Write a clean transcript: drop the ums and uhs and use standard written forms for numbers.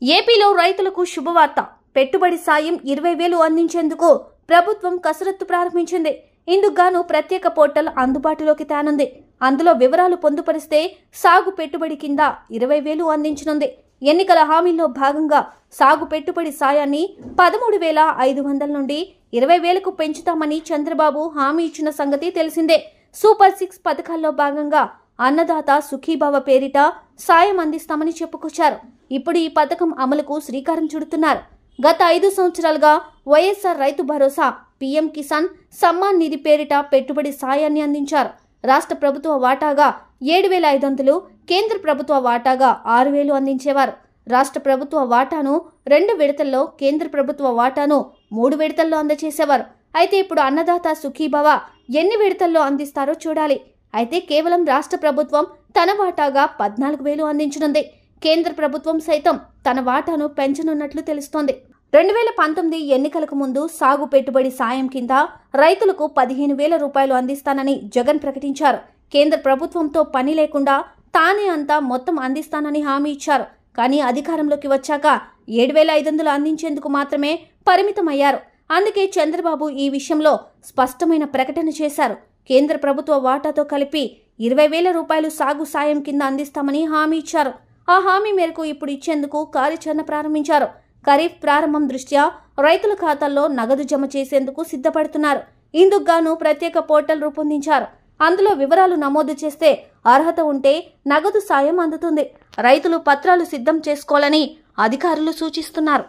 ఏపీలో రైతులకు శుభవార్త. పెట్టుబడి సాయం 20,000 అందించేందుకు ప్రభుత్వం కసరత్తు ప్రారంభించింది. ఇందుకు గాను ప్రత్యేక పోర్టల్ అందుబాటులోకి తేనుంది. అందులో వివరాలు పొందుపరిస్తే సాగు పెట్టుబడి కింద 20,000 అందించనుంది. ఎన్నికల హామీల్లో భాగంగా సాగు పెట్టుబడి సాయాన్ని 13,500 నుండి 20,000కు పెంచుతామని చంద్రబాబు హామీ ఇచ్చిన సంగతి తెలిసిందే. సూపర్ 6 పథకాల్లో భాగంగా అన్నదాత సుఖీభవ పేరిట సాయం అందిస్తామని చెప్పుకొచ్చారు. ఇప్పుడు ఈ పథకం అమలుకు శ్రీకారం చుడుతున్నారు. గత 5 సంవత్సరాలుగా వైఎస్ఆర్ రైతు భరోసా, పీఎం కిసాన్ సమ్మాన్ నిధి పేరిట పెట్టుబడి సాయాన్ని అందించారు. రాష్ట్ర ప్రభుత్వ వాటాగా 7,500, కేంద్ర ప్రభుత్వ వాటాగా 6,000 అందించేవారు. రాష్ట్ర ప్రభుత్వ వాటాను 2 విడతల్లో, కేంద్ర ప్రభుత్వ వాటాను 3 విడతల్లో అందజేసేవారు. అయితే ఇప్పుడు అన్నదాత సుఖీభవ ఎన్ని విడతల్లో అందిస్తారో చూడాలి. అయితే కేవలం రాష్ట్ర ప్రభుత్వం తన వాటాగా 14,000 అందించనుంది. కేంద్ర ప్రభుత్వం సైతం తన వాటాను పెంచనున్నట్లు తెలుస్తోంది. 2019 ఎన్నికలకు ముందు సాగు పెట్టుబడి సాయం కింద రైతులకు 15,000 రూపాయలు అందిస్తానని జగన్ ప్రకటించారు. కేంద్ర ప్రభుత్వంతో పని లేకుండా తానే అంతా మొత్తం అందిస్తానని హామీ ఇచ్చారు. కానీ అధికారంలోకి వచ్చాక 7,500 అందించేందుకు మాత్రమే పరిమితమయ్యారు. అందుకే చంద్రబాబు ఈ విషయంలో స్పష్టమైన ప్రకటన చేశారు. కేంద్ర ప్రభుత్వ వాటాతో కలిపి 20,000 రూపాయలు సాగు సాయం కింద అందిస్తామని హామీ ఇచ్చారు. ఆ హామీ మేరకు ఇప్పుడు ఇచ్చేందుకు కార్యాచరణ ప్రారంభించారు. ఖరీఫ్ ప్రారంభం దృష్ట్యా రైతుల ఖాతాల్లో నగదు జమ చేసేందుకు సిద్ధపడుతున్నారు. ఇందుకు గాను ప్రత్యేక పోర్టల్ రూపొందించారు. అందులో వివరాలు నమోదు చేస్తే అర్హత ఉంటే నగదు సాయం అందుతుంది. రైతులు పత్రాలు సిద్ధం చేసుకోవాలని అధికారులు సూచిస్తున్నారు.